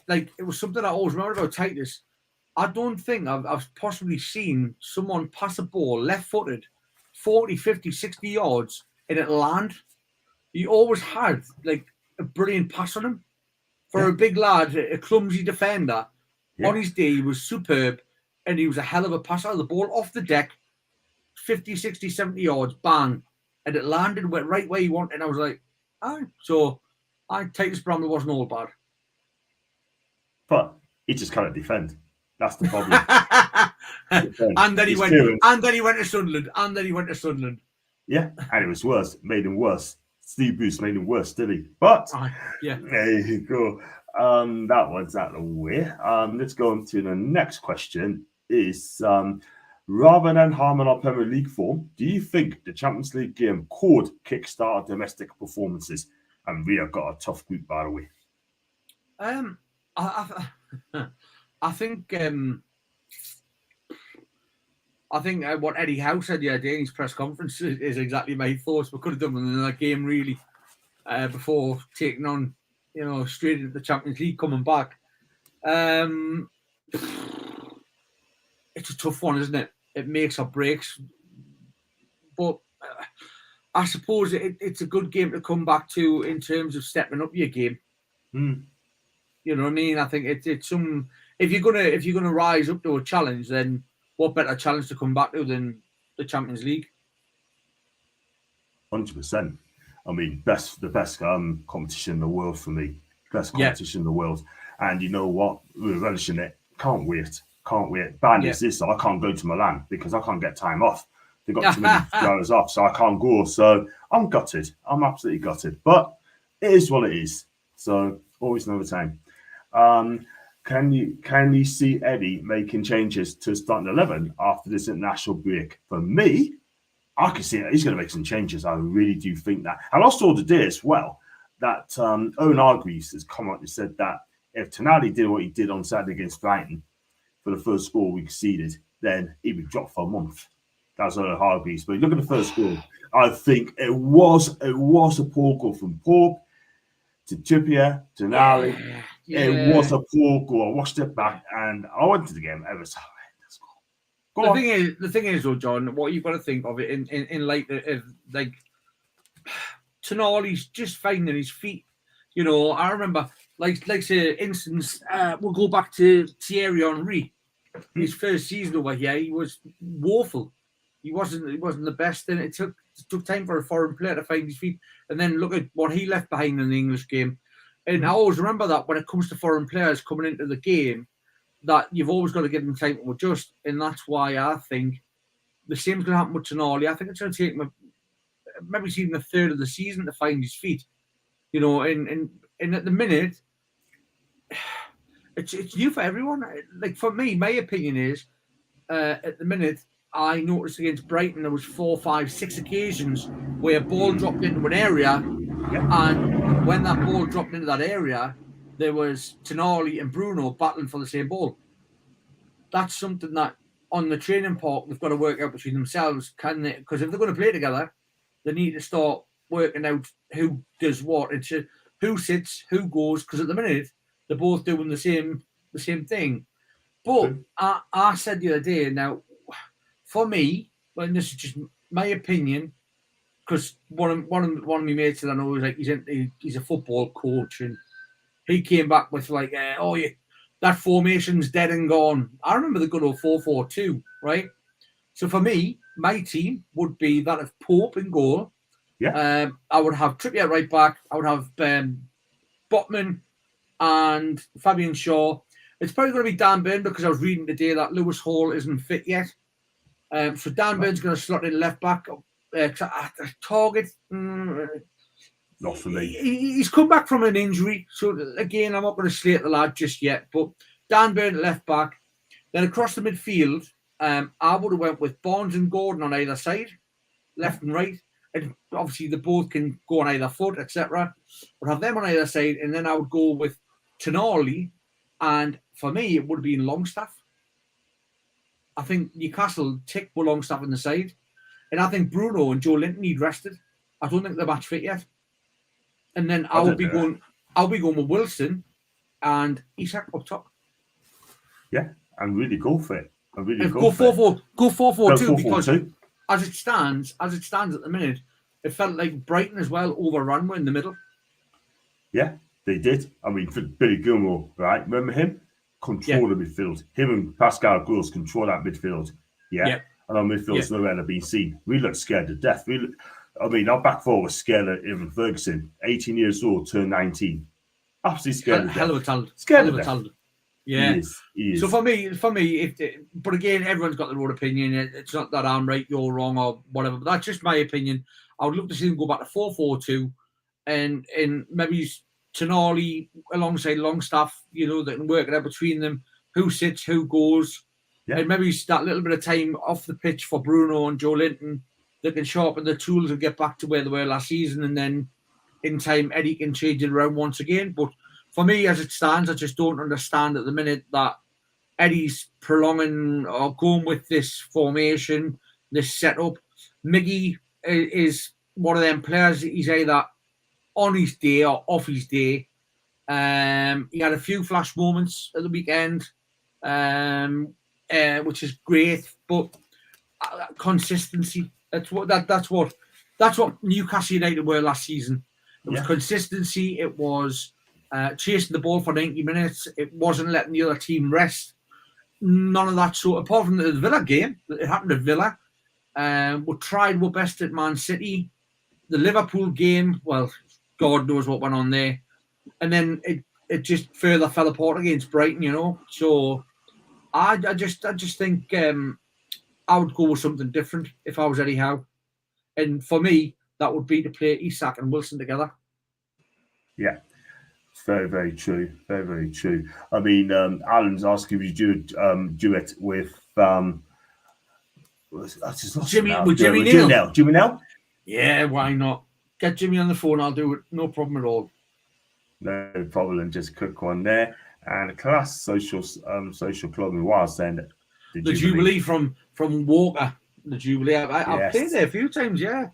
it was something I always remember about Titus. I don't think I've possibly seen someone pass a ball left-footed 40, 50, 60 yards and it land. He always had like a brilliant pass on him. For a big lad, a clumsy defender, on his day, he was superb, and he was a hell of a passer. The ball off the deck, 50, 60, 70 yards, bang, and it landed, went right where he wanted, and I was like, so Titus Bramley wasn't all bad. But he just can't defend. That's the problem. and then he went to Sunderland. Yeah, and it was worse. It made him worse. Steve Bruce made him worse, did he? But there you go. That one's out of the way. Let's go on to the next question. Is rather than harming our Premier League form, do you think the Champions League game could kickstart domestic performances? And we have got a tough group, by the way. I think what Eddie Howe said the other day in his press conference is exactly my thoughts. We could have done another game really before taking on, straight into the Champions League coming back. It's a tough one, isn't it? It makes or breaks. But I suppose it's a good game to come back to in terms of stepping up your game. You know what I mean? I think it's some. If you're gonna rise up to a challenge, then what better challenge to come back to than the Champions League? 100%. I mean, the best competition in the world for me. Best competition in the world. And you know what? We're relishing it. Can't wait. Bad is this. I can't go to Milan because I can't get time off. They've got too many hours off, so I can't go. So I'm gutted. I'm absolutely gutted. But it is what it is. So always another time. Can you see Eddie making changes to starting 11 after this international break? For me, I can see that he's going to make some changes. I really do think that. And I saw today as well that Owen Hargreaves has come out and said that if Tonali did what he did on Saturday against Brighton for the first goal we conceded, then he would drop for a month. That's Owen Hargreaves. But look at the first goal. I think it was a poor goal from Pope to Trippier, Tonali. It was a poor goal. I watched it back and I went to the game. It was horrendous. The thing is, though, John, what you've got to think of it in light of like Tonali's just finding his feet. I remember, like say, instance, we'll go back to Thierry Henry. His first season over here, he was woeful. He wasn't the best, and it took time for a foreign player to find his feet. And then look at what he left behind in the English game. And I always remember that when it comes to foreign players coming into the game, that you've always got to give them time to adjust. And that's why I think the same's going to happen with Tonali. I think it's going to take him maybe even a third of the season to find his feet. And at the minute, it's new for everyone. Like for me, my opinion is, at the minute, I noticed against Brighton there was 4, 5, 6 occasions where a ball dropped into an area, and when that ball dropped into that area, there was Tonali and Bruno battling for the same ball. That's something that on the training park they've got to work out between themselves. Can they? Because if they're going to play together, they need to start working out who does what. It's who sits, who goes. Because at the minute they're both doing the same thing. But I said the other day, now for me, and this is just my opinion, because one of my mates that I know is like he's a football coach, and he came back with like, that formation's dead and gone. I remember the good old 4-4-2, right? So for me, my team would be that of Pope in goal. Yeah. I would have Trippier right back. I would have Botman and Fabian Shaw. It's probably going to be Dan Burn because I was reading today that Lewis Hall isn't fit yet. So Dan Burn's going to slot in left back. Target. Not for me. He's come back from an injury. So, again, I'm not going to slate the lad just yet. But Dan Burn left back. Then across the midfield, I would have went with Barnes and Gordon on either side, left and right. And obviously, they both can go on either foot, etc. Would have them on either side. And then I would go with Tonali. And for me, it would have been Longstaff. I think Newcastle ticked with Longstaff on the side. And I think Bruno and Joe Linton need rested. I don't think they're match fit yet. And then I'll be going with Wilson and Isak up top. Yeah, and really go for it. Go 4-4-2 because as it stands at the minute, it felt like Brighton as well overrun were in the middle. Yeah, They did. I mean, for Billy Gilmore, right? Remember him? Control the midfield. Him and Pascal Gross control that midfield. Yeah. And our midfield's nowhere to be seen. We looked scared to death. Our back four was scared of Evan Ferguson, 18 years old, turned 19. Absolutely scared of death. Hell of a talent. Scared of talent. Yeah. He is. So for me, but again, everyone's got their own opinion. It's not that I'm right, you're wrong, or whatever. But that's just my opinion. I would love to see them go back to 4-4-2, and maybe Tonali alongside Longstaff, that can work it out between them. Who sits, who goes, and maybe that little bit of time off the pitch for Bruno and Joe Linton that can sharpen the tools and get back to where they were last season, and then in time Eddie can change it around once again. But for me, as it stands, I just don't understand at the minute that Eddie's prolonging or going with this formation, this setup. Miggy is one of them players. He's either on his day or off his day. He had a few flash moments at the weekend, which is great. But consistency. That's what Newcastle United were last season. It was consistency. It was chasing the ball for 90 minutes. It wasn't letting the other team rest. None of that sort. Apart from the Villa game, it happened at Villa. We tried our best at Man City. The Liverpool game, well, God knows what went on there. And then it just further fell apart against Brighton, So I just think I would go with something different if I was Eddie Howe. And for me, that would be to play Isak and Wilson together. Yeah. It's very, very true. Very, very true. I mean, Alan's asking if you do it with Jimmy Neal. Jimmy Neal? Yeah, why not? Get Jimmy on the phone. I'll do it. No problem at all. No problem. Just a quick one there. And class social club in Wild saying that the Jubilee from Walker. The Jubilee. I've played there a few times. Yeah,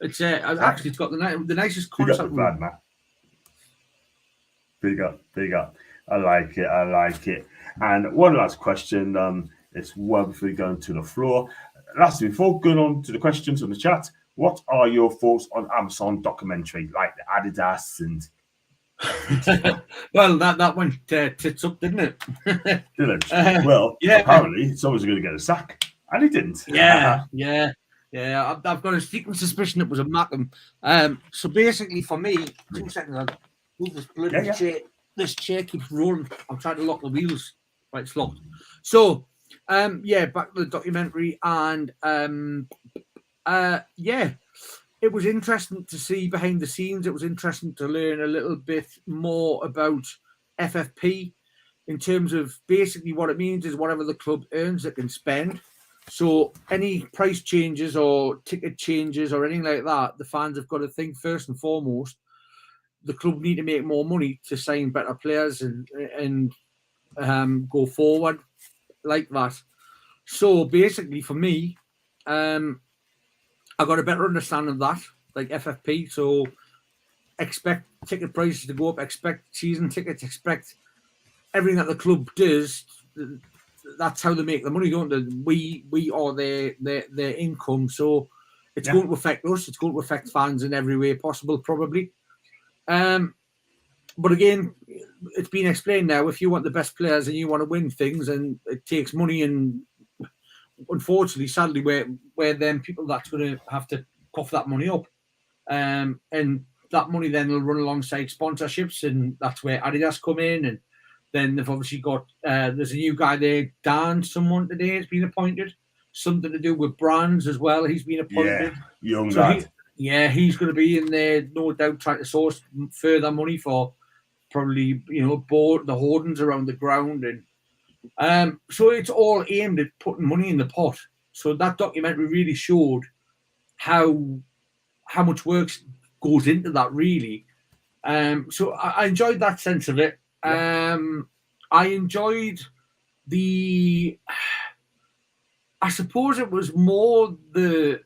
it's actually it's got the nicest concert room. Man. Big up. I like it. And one last question. It's well before we go into the floor. Lastly, before going on to the questions on the chat, what are your thoughts on Amazon documentary like the Adidas and? Well, that went tits up, didn't it? Did it? Apparently, someone's going to get a sack, and he didn't. Yeah. I've got a secret suspicion it was a Mackham. So basically, for me, 2 seconds. I'll move this bloody chair. This chair keeps rolling. I'm trying to lock the wheels. Right, it's locked. So, back to the documentary, and it was interesting to see behind the scenes. It was interesting to learn a little bit more about FFP in terms of basically what it means is whatever the club earns, it can spend. So any price changes or ticket changes or anything like that, the fans have got to think first and foremost, the club need to make more money to sign better players and go forward like that. So basically for me, I got a better understanding of that, like FFP. So expect ticket prices to go up, expect season tickets, expect everything that the club does. That's how they make the money, don't they? We are their income. So it's going to affect us. It's going to affect fans in every way possible, probably. But again, it's been explained now. If you want the best players and you want to win things, and it takes money, and unfortunately, sadly, we're them people that's going to have to cough that money up, and that money then will run alongside sponsorships, and that's where Adidas come in, and then they've obviously got there's a new guy there, Dan, someone today has been appointed, something to do with brands as well. He's been appointed, young lad. He's going to be in there, no doubt, trying to source further money for probably board the hoardings around the ground, and so it's all aimed at putting money in the pot. So that documentary really showed how much work goes into that, really. So I enjoyed that sense of it. I enjoyed I suppose it was more the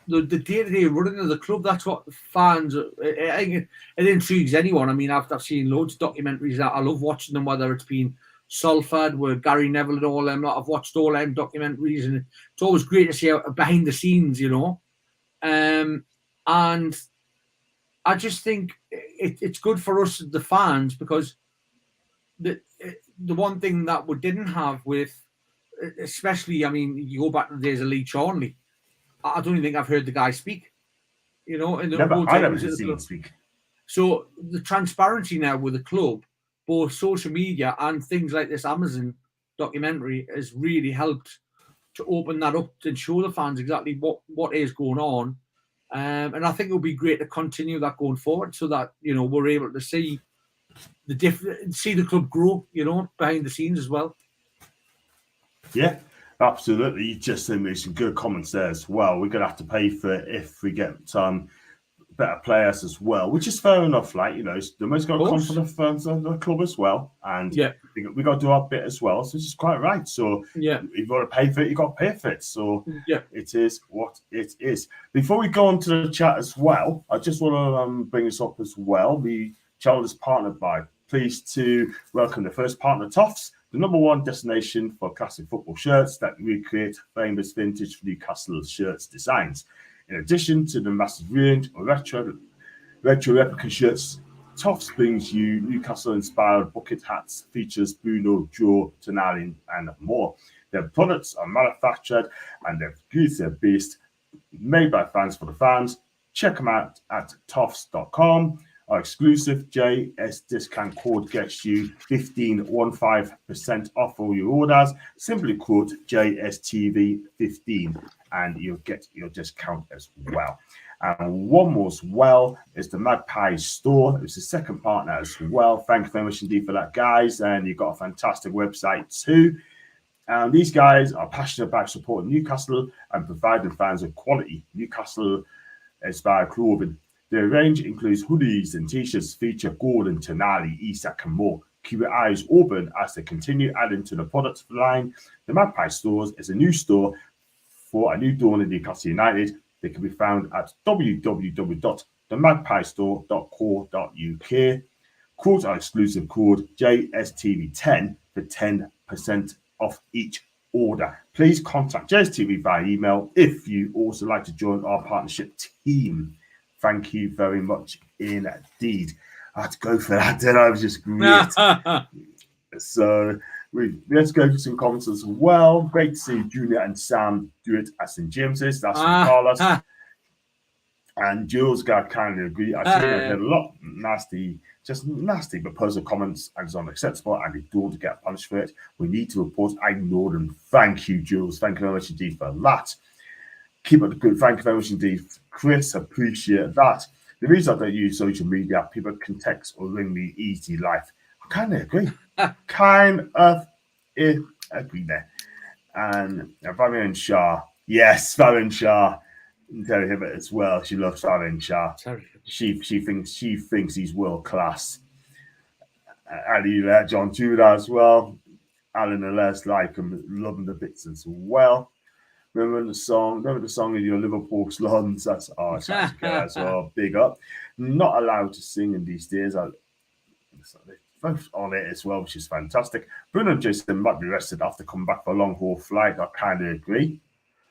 day-to-day running of the club. That's what fans, it intrigues anyone. I mean, I've seen loads of documentaries that I love watching them, whether it's been Salford with Gary Neville and all them. I've watched all them documentaries, and it's always great to see behind the scenes, And I just think it's good for us, the fans, because the one thing that we didn't have with, especially, I mean, you go back to the days of Lee Charnley, I don't even think I've heard the guy speak, in the whole time I never he was at the seen him club. speak. So the transparency now with the club, both social media and things like this Amazon documentary, has really helped to open that up and show the fans exactly what is going on. And I think it would be great to continue that going forward, so that we're able to see the club grow, behind the scenes as well. Yeah, absolutely. You just made some good comments there as well. We're gonna have to pay for it if we get better players as well, which is fair enough. Like, the money's got to come from the firms of the club as well, and we got to do our bit as well. So it's quite right. So you've got to pay for it. You got to pay for it. So it is what it is. Before we go on to the chat as well, I just want to bring this up as well. The channel is partnered by. Pleased to welcome the first partner, Toffs, the #1 destination for classic football shirts that recreate famous vintage Newcastle shirts designs. In addition to the massive range of retro replica shirts, Toffs brings you Newcastle-inspired bucket hats, features Bruno, Joe, Tonali, and more. Their products are manufactured and their goods are based, made by fans for the fans. Check them out at toffs.com. Our exclusive JS discount code gets you 15% off all your orders. Simply quote JSTV15 and you'll get your discount as well. And one more as well is the Magpie store. It's the second partner as well. Thank you very much indeed for that, guys. And you've got a fantastic website too. And these guys are passionate about supporting Newcastle and providing fans with quality Newcastle-inspired clothing. Their range includes hoodies and t-shirts feature Gordon, Tonali, Isak, and more. Keep your eyes open as they continue adding to the product line. The Magpie Stores is a new store for a new dawn in Newcastle United. They can be found at www.themagpiestore.co.uk. Quote our exclusive code JSTV10 for 10% off each order. Please contact JSTV via email if you also like to join our partnership team. Thank you very much indeed. I had to go for that, didn't I? It was just great. So let's go to some comments as well. Great to see Junior and Sam do it at St. James's. That's from Carlos. And Jules got kind of agree. I think I had a lot nasty but personal comments and it's unacceptable and they don't get punished for it. We need to report. I know them. Thank you, Jules. Thank you very much indeed for that. Keep up the good. Thank you very much indeed, Chris. Appreciate that. The reason I don't use social media, people can text or ring me easy life. I kind of agree. Agree there. And Varian Shah. Yes, Varian Shah. Terry Hibbert as well. She loves Varian Shah. She thinks he's world class. Ali John Judah as well. Alan and Les like him, loving the bits as well. Remember the song in your Liverpool slums? That's as well. Big up. Not allowed to sing in these days. They're both on it as well, which is fantastic. Bruno and Jason might be rested after coming back for a long haul flight. I kind of agree.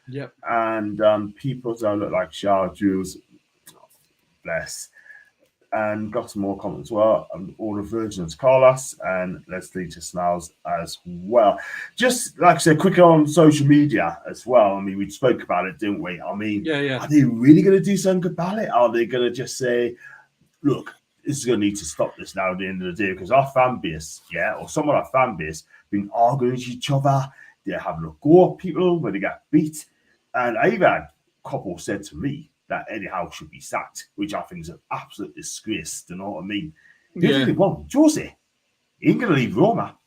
Yep. And people that look like Shah, Jules, bless. And got some more comments as well. All the virgins, Carlos and Leslie just smiles as well. Just like I said, quickly on social media as well. I mean, we spoke about it, didn't we? I mean, Are they really going to do something about it? Are they going to just say, look, this is going to need to stop this now at the end of the day? Because our fan base, or some of our fan base, been arguing with each other. They're having a go at people when they get beat. And I even had a couple said to me that Eddie Howe should be sacked, which I think is an absolute disgrace. Do you know what I mean? Jose, he ain't going to leave Roma.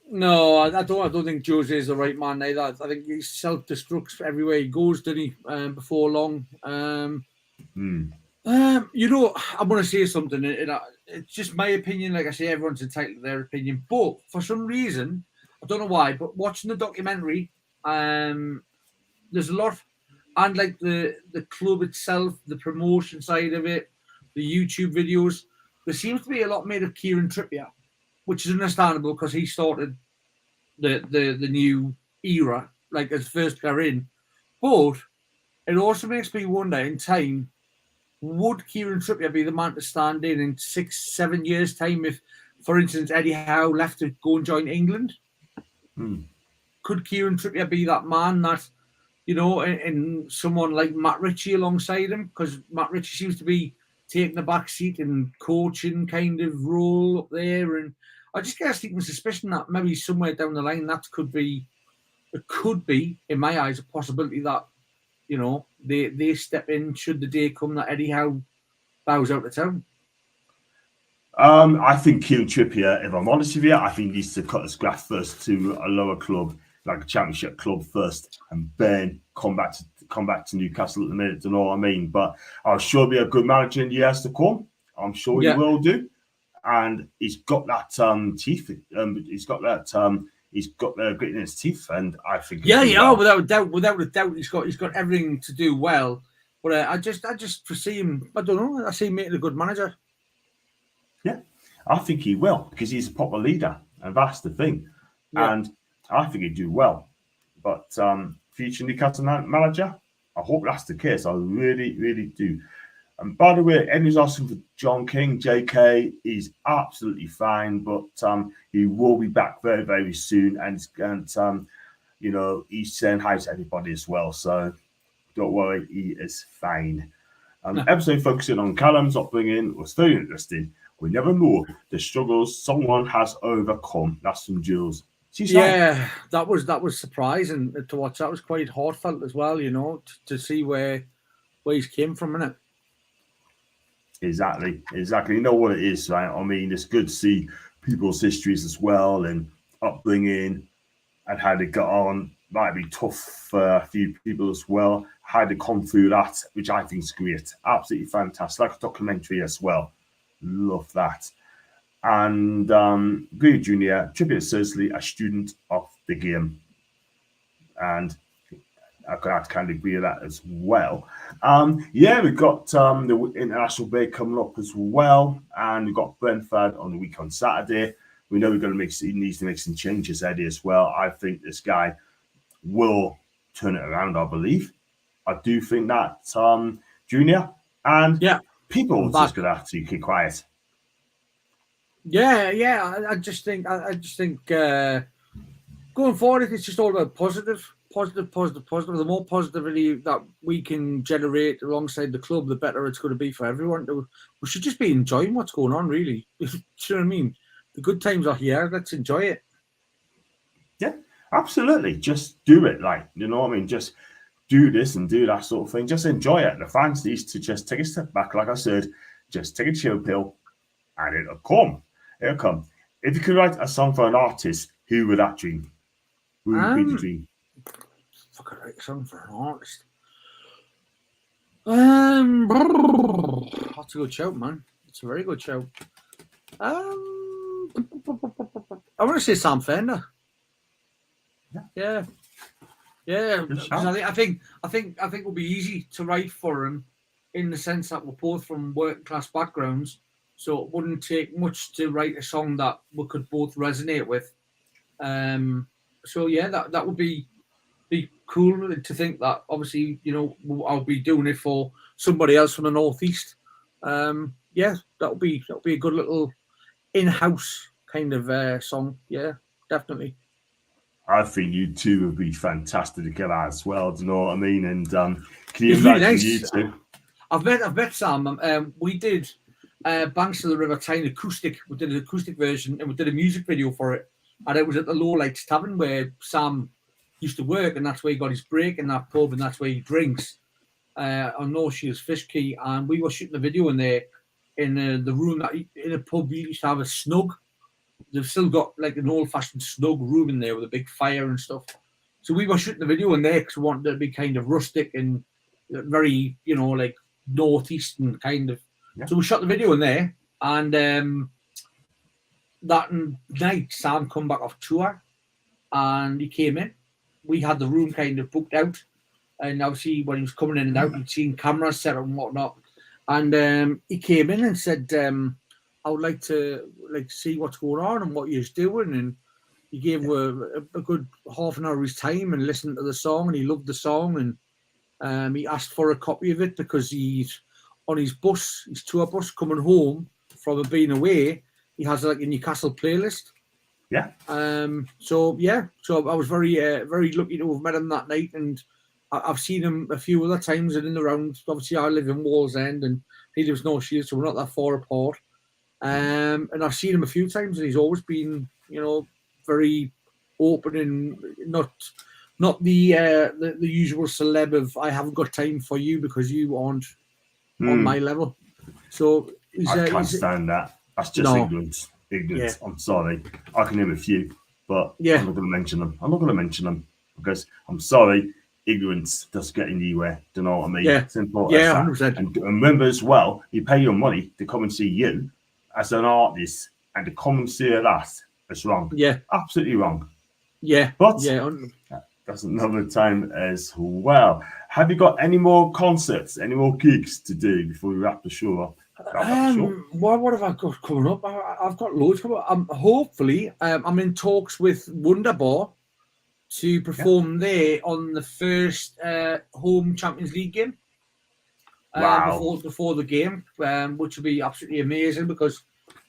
No, I don't think Jose is the right man either. I think he self-destructs everywhere he goes, doesn't he? Before long. I'm going to say something. It's just my opinion. Like I say, everyone's entitled to their opinion. But for some reason, I don't know why, but watching the documentary, there's a lot. And like the club itself, the promotion side of it, the YouTube videos, there seems to be a lot made of Kieran Trippier, which is understandable because he started the new era, like as first player in. But it also makes me wonder in time would Kieran Trippier be the man to stand in 6-7 years' time if, for instance, Eddie Howe left to go and join England? Could Kieran Trippier be that man that, and someone like Matt Ritchie alongside him? Because Matt Ritchie seems to be taking the back seat and coaching kind of role up there. And I just get a sneaking suspicion that maybe somewhere down the line that could be, in my eyes, a possibility that, they step in should the day come that Eddie Howe bows out of town. I think Kieran Trippier, if I'm honest with you, I think he needs to cut his graft first to a lower club, like a championship club first, and then come back to Newcastle at the minute. Do you know what I mean? But I'll sure be a good manager in years to come. I'm sure he will do, and he's got that teeth. He's got the grit in his teeth, and I think without a doubt, he's got everything to do well. But I just foresee him. I don't know. I see him making a good manager. Yeah, I think he will, because he's a proper leader, and that's the thing. Yeah. And I think he'd do well. But future Newcastle manager, I hope that's the case. I really, really do. And by the way, anybody's asking for John King, JK, is absolutely fine, but he will be back very, very soon. And he's saying hi to everybody as well. So don't worry, he is fine. Episode focusing on Callum's upbringing was very interesting. We never know the struggles someone has overcome. That's from Jules. Yeah, that was surprising to watch. That was quite heartfelt as well, to see where he's came from, innit? Exactly. You know what it is, right? I mean, it's good to see people's histories as well and upbringing and how they got on. Might be tough for a few people as well, how they come through that, which I think is great. Absolutely fantastic. Like a documentary as well. Love that. And Green Junior, Trippier is certainly a student of the game. And I could kind of agree with that as well. We've got the international break coming up as well. And we've got Brentford on the week on Saturday. We know he needs to make some changes, Eddie, as well. I think this guy will turn it around, I believe. I do think that Junior and people are just going to have to keep quiet. Yeah. I just think going forward, it's just all about positive. The more positivity that we can generate alongside the club, the better it's going to be for everyone. We should just be enjoying what's going on, really. Do you know what I mean? The good times are here. Let's enjoy it. Yeah, absolutely. Just do it. You know what I mean? Just do this and do that sort of thing. Just enjoy it. The fans need to just take a step back. Like I said, just take a chill pill and it'll come. It'll come. If you could write a song for an artist, who would that dream? Who would be the dream? If I could write a song for an artist. That's a good shout, man. It's a very good shout. I want to say Sam Fender. Yeah. I think it will be easy to write for him, in the sense that we're both from working class backgrounds, so it wouldn't take much to write a song that we could both resonate with. So yeah, that would be cool to think that. Obviously, I'll be doing it for somebody else from the northeast. Yeah, that'll be a good little in-house kind of song. Yeah, definitely. I think you two would be fantastic to get out as well. Do you know what I mean? And can you imagine really nice. You two? I've met Sam. We did Banks of the River Tyne acoustic. We did an acoustic version, and we did a music video for it. And it was at the Lowlights Tavern where Sam used to work, and that's where he got his break in that pub, and that's where he drinks. On North Shields Fish Quay, and we were shooting a video in there in the room that in a pub we used to have a snug. They've still got like an old-fashioned snug room in there with a big fire and stuff. So we were shooting the video in there because we wanted it to be kind of rustic and very, like northeastern kind of. Yeah. So we shot the video in there, and that night Sam come back off tour, and he came in. We had the room kind of booked out, and obviously when he was coming in and out, he'd seen cameras set up and whatnot. And he came in and said, I would like to see what's going on and what you're doing. And he gave a good half an hour of his time and listened to the song, and he loved the song. And he asked for a copy of it because he's on his bus, his tour bus, coming home from being away, he has like a Newcastle playlist. Yeah. So I was very lucky to have met him that night, and I've seen him a few other times and in the round. Obviously, I live in Wallsend and he lives North Shields, so we're not that far apart. And I've seen him a few times, and he's always been, very open and not the usual celeb of I haven't got time for you because you aren't on my level. So I can't stand that. That's just ignorance. Yeah. I'm sorry. I can name a few, but I'm not going to mention them. Because I'm sorry, ignorance doesn't get anywhere. Do you know what I mean? Yeah. Simple as that. 100%. And remember as well, you pay your money to come and see you as an artist, and to come and see that is wrong. Yeah. Absolutely wrong. Yeah. But that's another time as well. Have you got any more concerts, any more gigs to do before we wrap the show up? What have I got coming up? I've got loads coming up. Hopefully, I'm in talks with Wonderbar to perform there on the first home Champions League game. Before the game, which will be absolutely amazing because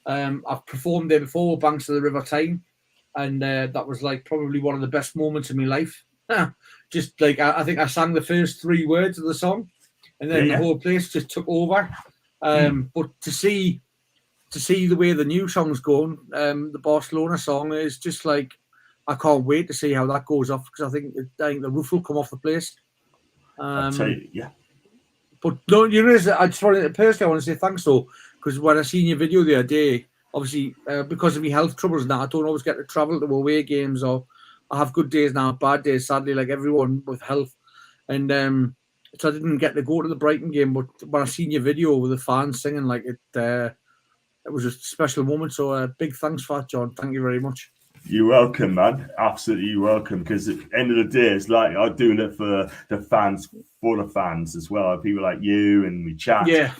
I've performed there before, banks of the River Tyne, and that was like probably one of the best moments of my life. Just like I think I sang the first 3 words of the song, and then the whole place just took over. But to see the way the new song's going, the Barcelona song is just like I can't wait to see how that goes off because I think the roof will come off the place. I'll tell you, yeah. But no, I just wanted personally I want to say thanks though, because when I seen your video the other day, obviously because of my health troubles now, I don't always get to travel to away games, or I have good days now, bad days, sadly, like everyone with health. And so I didn't get to go to the Brighton game, but when I seen your video with the fans singing, like it was a special moment. So big thanks for that, John. Thank you very much. You're welcome, man. Absolutely welcome. Because at the end of the day, it's like I'm doing it for the fans as well. People like you and we chat. Yeah.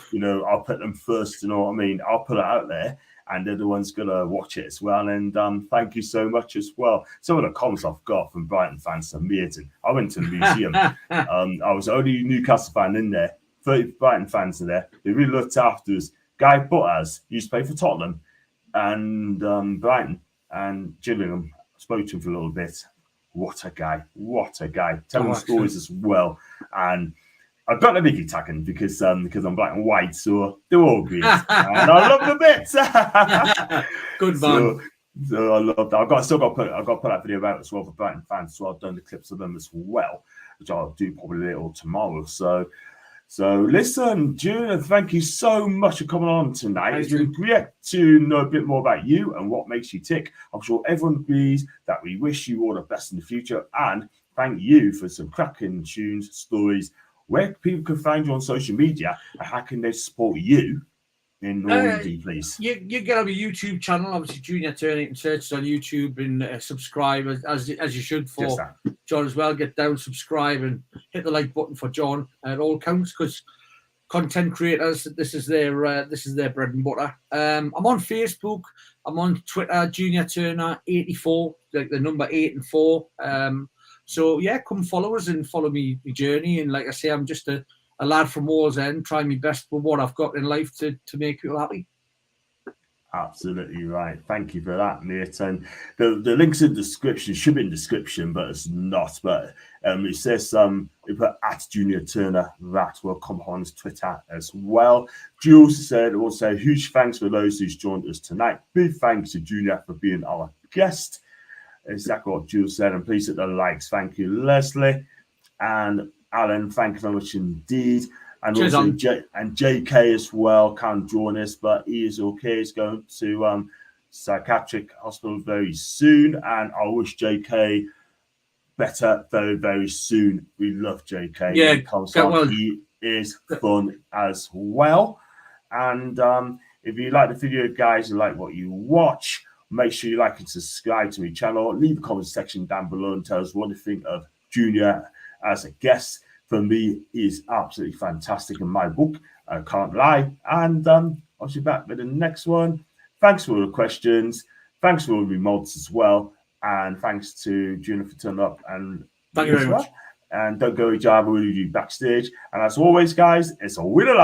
I'll put them first. You know what I mean? I'll put it out there, and everyone's gonna watch it as well. And thank you so much as well. Some of the comments I've got from Brighton fans are amazing. I went to the museum. I was the only Newcastle fan in there. 30 Brighton fans in there. They really looked after us. Guy Butters used to play for Tottenham and Brighton. And Gillingham, spoke to him for a little bit. What a guy. Telling stories as well. And I've got to make it tacken because I'm black and white, so they're all great. And I love the bits. Good man. So I love that. I've got to put that video out as well for Brighton fans. So I've done the clips of them as well, which I'll do probably later tomorrow. So listen, Julian, thank you so much for coming on tonight. It's been great to know a bit more about you and what makes you tick. I'm sure everyone agrees that we wish you all the best in the future, and thank you for some cracking tunes, stories, where people can find you on social media, and how can they support you in Normandy, please? You get on my YouTube channel, obviously Junior Turner. You can search on YouTube and subscribe as you should for John as well. Get down, subscribe, and hit the like button for John. It all counts because content creators, this is their bread and butter. I'm on Facebook. I'm on Twitter, Junior Turner 84, like the number 8 and 4. So yeah, come follow us and follow me journey. And like I say, I'm just a lad from Wallsend, trying my best with what I've got in life to make people happy. Absolutely right. Thank you for that, mate. And the links in the description should be in the description, but it's not. But it says we put at Junior Turner. That will come on his Twitter as well. Jules said also huge thanks for those who's joined us tonight. Big thanks to Junior for being our guest. Exactly what Jules said. And please hit the likes. Thank you, Leslie. And Alan, thank you very much indeed. And cheers also JK as well can't join us, but he is okay. He's going to psychiatric hospital very soon, and I wish JK better very, very soon. We love JK. Yeah, he is fun as well. And if you like the video, guys, you like what you watch, make sure you like and subscribe to my channel. Leave a comment section down below and tell us what you think of Junior as a guest. For me, is absolutely fantastic in my book. I can't lie. And I'll be back with the next one. Thanks for all the questions. Thanks for all the mods as well. And thanks to Junior for turning up. And thank you very much. And don't go to Java, we'll do backstage. And as always, guys, it's a winner.